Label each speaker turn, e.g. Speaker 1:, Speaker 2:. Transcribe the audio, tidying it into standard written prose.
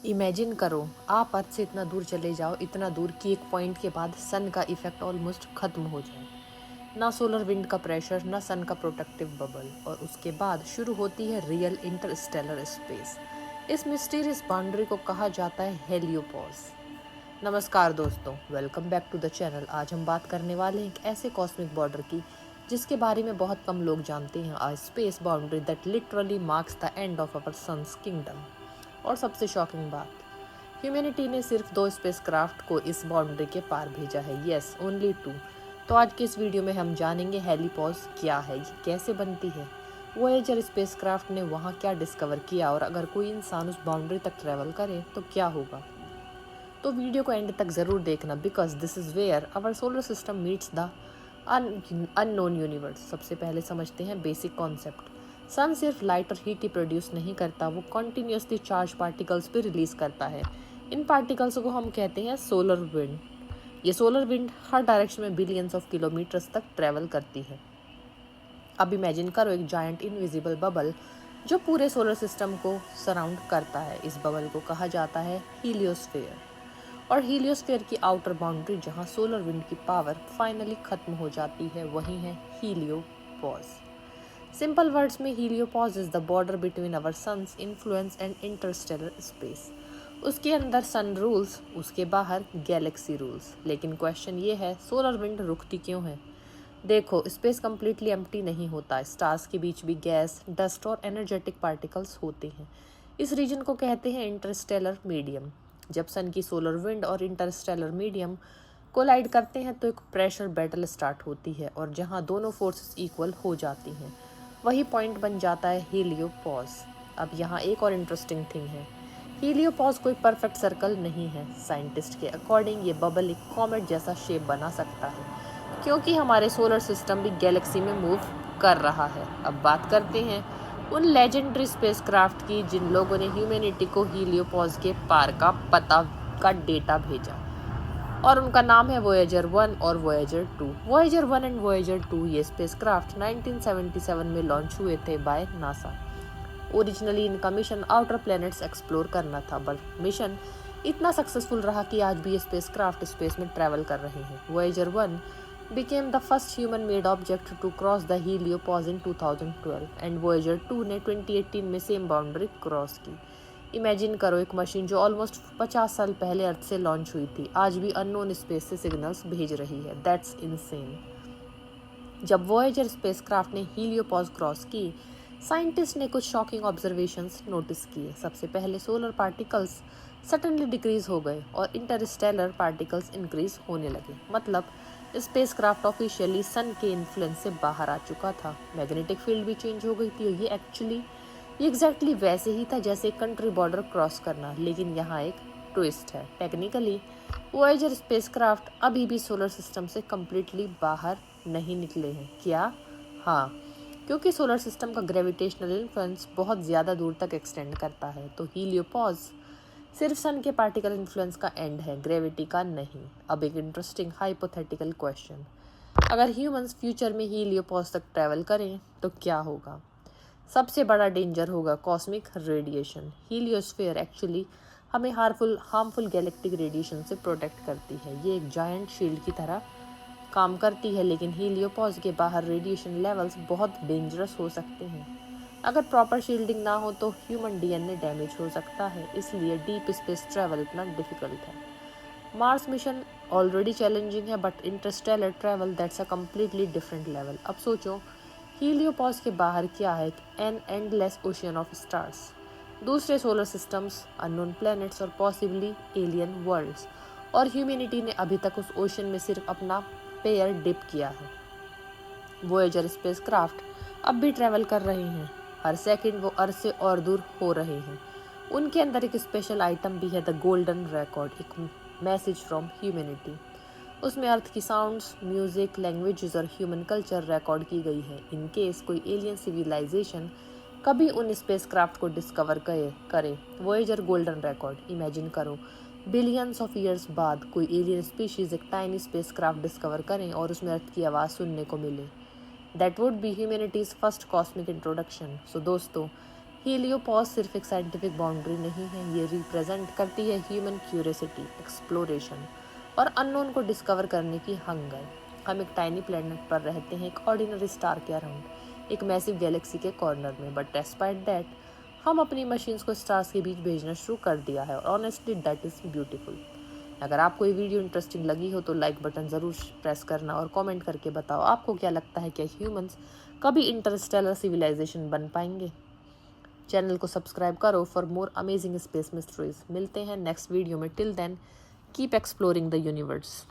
Speaker 1: Imagine करो आप अर्थ से इतना दूर चले जाओ, इतना दूर कि एक पॉइंट के बाद सन का इफेक्ट ऑलमोस्ट खत्म हो जाए। ना सोलर विंड का प्रेशर, ना सन का प्रोटेक्टिव बबल, और उसके बाद शुरू होती है रियल इंटरस्टेलर स्पेस। इस मिस्टीरियस बाउंड्री को कहा जाता है हेलियोपॉज। नमस्कार दोस्तों, welcome back to the channel. आज हम बात करने वाले हैं एक ऐसे कॉस्मिक बॉर्डर की जिसके बारे में बहुत कम लोग जानते हैं। A space boundary that literally marks the end of our sun's kingdom. और सबसे शॉकिंग बात, ह्यूमैनिटी ने सिर्फ 2 स्पेसक्राफ्ट को इस बाउंड्री के पार भेजा है। Yes, only 2। तो आज के इस वीडियो में हम जानेंगे हेलीपॉज क्या है, ये कैसे बनती है, वोएजर स्पेसक्राफ्ट ने वहाँ क्या डिस्कवर किया, और अगर कोई इंसान उस बाउंड्री तक ट्रैवल करे तो क्या होगा। तो वीडियो को एंड तक ज़रूर देखना, because this is where our solar system meets the unknown universe. सबसे पहले समझते हैं बेसिक कॉन्सेप्ट। सन सिर्फ लाइट और हीट ही प्रोड्यूस नहीं करता, वो कॉन्टीन्यूसली चार्ज पार्टिकल्स भी रिलीज करता है। इन पार्टिकल्स को हम कहते हैं सोलर विंड। ये सोलर विंड हर डायरेक्शन में बिलियंस ऑफ किलोमीटर्स तक ट्रैवल करती है। अब इमेजिन करो एक जायंट इनविजिबल बबल जो पूरे सोलर सिस्टम को सराउंड करता है। इस बबल को कहा जाता है हीलियोस्फीयर। और हीलियोस्फीयर की आउटर बाउंड्री जहां सोलर विंड की पावर फाइनली खत्म हो जाती है, वही है हीलियोपॉज। सिंपल वर्ड्स में, heliopause is the border between our sun's influence and interstellar space. उसके अंदर सन रूल्स, उसके बाहर गैलेक्सी रूल्स। लेकिन क्वेश्चन ये है, सोलर विंड रुकती क्यों है? देखो, स्पेस कम्प्लीटली एम्प्टी नहीं होता। स्टार्स के बीच भी गैस, डस्ट और एनर्जेटिक पार्टिकल्स होते हैं। इस रीजन को कहते हैं इंटरस्टेलर मीडियम। जब सन की सोलर विंड और इंटरस्टेलर मीडियम कोलाइड करते हैं तो एक प्रेशर बैटल स्टार्ट होती है, और जहां दोनों फोर्सेस इक्वल हो जाती हैं वही पॉइंट बन जाता है हीलियोपॉज। अब यहाँ एक और इंटरेस्टिंग थिंग है, हीलियोपॉज कोई परफेक्ट सर्कल नहीं है। साइंटिस्ट के अकॉर्डिंग ये बबल एक कॉमेट जैसा शेप बना सकता है, क्योंकि हमारे सोलर सिस्टम भी गैलेक्सी में मूव कर रहा है। अब बात करते हैं उन लेजेंडरी स्पेसक्राफ्ट की जिन लोगों ने ह्यूमैनिटी को हीलियोपॉज के पार का पता का डेटा भेजा, और उनका नाम है वोएजर 1 और वोएजर 2। वोएजर 1 एंड वोएजर 2 ये स्पेसक्राफ्ट 1977 में लॉन्च हुए थे बाय नासा। ओरिजिनली इनका मिशन आउटर प्लैनेट्स एक्सप्लोर करना था, बट मिशन इतना सक्सेसफुल रहा कि आज भी ये स्पेसक्राफ्ट स्पेस में ट्रैवल कर रहे हैं। Voyager 1 became the first human-made object to cross the heliopause in 2012, and Voyager 2 ने 2018 में सेम बाउंड्री क्रॉस की। इमेजिन करो एक मशीन जो ऑलमोस्ट 50 साल पहले अर्थ से लॉन्च हुई थी, आज भी अननोन स्पेस से सिग्नल्स भेज रही है। That's insane. जब वोएजर स्पेसक्राफ्ट ने हीलियोपॉज क्रॉस की, साइंटिस्ट ने कुछ शॉकिंग ऑब्जर्वेशंस नोटिस किए। सबसे पहले सोलर पार्टिकल्स सडनली डिक्रीज हो गए और इंटरस्टेलर पार्टिकल्स इंक्रीज होने लगे। मतलब स्पेसक्राफ्ट ऑफिशियली सन के इन्फ्लुएंस से बाहर आ चुका था। मैग्नेटिक फील्ड भी चेंज हो गई थी, और ये एग्जैक्टली वैसे ही था जैसे कंट्री बॉर्डर क्रॉस करना। लेकिन यहाँ एक ट्विस्ट है, टेक्निकली वोएजर स्पेसक्राफ्ट अभी भी सोलर सिस्टम से कम्प्लीटली बाहर नहीं निकले हैं। क्या? हाँ, क्योंकि सोलर सिस्टम का ग्रेविटेशनल इन्फ्लुएंस बहुत ज़्यादा दूर तक एक्सटेंड करता है। तो हीलियोपॉज सिर्फ सन के पार्टिकल इन्फ्लुएंस का एंड है, ग्रेविटी का नहीं। अब एक इंटरेस्टिंग हाइपोथेटिकल क्वेश्चन, अगर ह्यूमंस फ्यूचर में हीलियोपॉज तक ट्रैवल करें तो क्या होगा? सबसे बड़ा डेंजर होगा कॉस्मिक रेडिएशन। हीलियोस्फीयर एक्चुअली हमें हार्मफुल गैलेक्टिक रेडिएशन से प्रोटेक्ट करती है। ये एक जायंट शील्ड की तरह काम करती है, लेकिन हीलियोपॉज के बाहर रेडिएशन लेवल्स बहुत डेंजरस हो सकते हैं। अगर प्रॉपर शील्डिंग ना हो तो ह्यूमन डीएनए डैमेज हो सकता है, इसलिए डीप स्पेस ट्रैवल इतना डिफिकल्ट है। मार्स मिशन ऑलरेडी चैलेंजिंग है, but Interstellar travel that's a completely different level. अब सोचो, हीलियोपॉज के बाहर क्या है? An endless ocean of stars, दूसरे सोलर सिस्टम्स, अननोन प्लैनेट्स और पॉसिबली एलियन वर्ल्ड्स। और ह्यूमैनिटी ने अभी तक उस ओशन में सिर्फ अपना पेयर डिप किया है। वोएजर स्पेसक्राफ्ट अब भी ट्रैवल कर रहे हैं, हर सेकंड वो अर्थ से और दूर हो रहे हैं। उनके अंदर एक स्पेशल आइटम भी है, द गोल्डन रिकॉर्ड, एक मैसेज फ्रॉम ह्यूमैनिटी। उसमें अर्थ की साउंड्स, म्यूजिक, लैंग्वेजेस और ह्यूमन कल्चर रिकॉर्ड की गई है। इन केस कोई एलियन सिविलाइजेशन कभी उन स्पेसक्राफ्ट को डिस्कवर करे वोएजर गोल्डन रिकॉर्ड। इमेजिन करो, बिलियंस ऑफ ईयर्स बाद कोई एलियन स्पीशीज एक टाइनी स्पेसक्राफ्ट डिस्कवर करें और उसमें अर्थ की आवाज़ सुनने को मिले। That would be humanity's first cosmic introduction. So दोस्तों, हीलियोपॉज सिर्फ एक साइंटिफिक बाउंड्री नहीं है, ये रिप्रेजेंट करती है ह्यूमन क्यूरियोसिटी, एक्सप्लोरेशन और अननोन को डिस्कवर करने की हंगर। हम एक टाइनी प्लेनेट पर रहते हैं, एक ऑर्डिनरी स्टार के अराउंड, एक मैसिव गैलेक्सी के कॉर्नर में, बट डिस्पाइट दैट हम अपनी मशीन्स को स्टार्स के बीच भेजना शुरू कर दिया है और ऑनेस्टली दैट इज़ ब्यूटीफुल। अगर आपको ये वीडियो इंटरेस्टिंग लगी हो तो लाइक बटन ज़रूर प्रेस करना और कमेंट करके बताओ आपको क्या लगता है, क्या ह्यूमंस कभी इंटरस्टेलर सिविलाइजेशन बन पाएंगे। चैनल को सब्सक्राइब करो for more amazing space mysteries. मिलते हैं नेक्स्ट वीडियो में। Till then keep exploring the universe.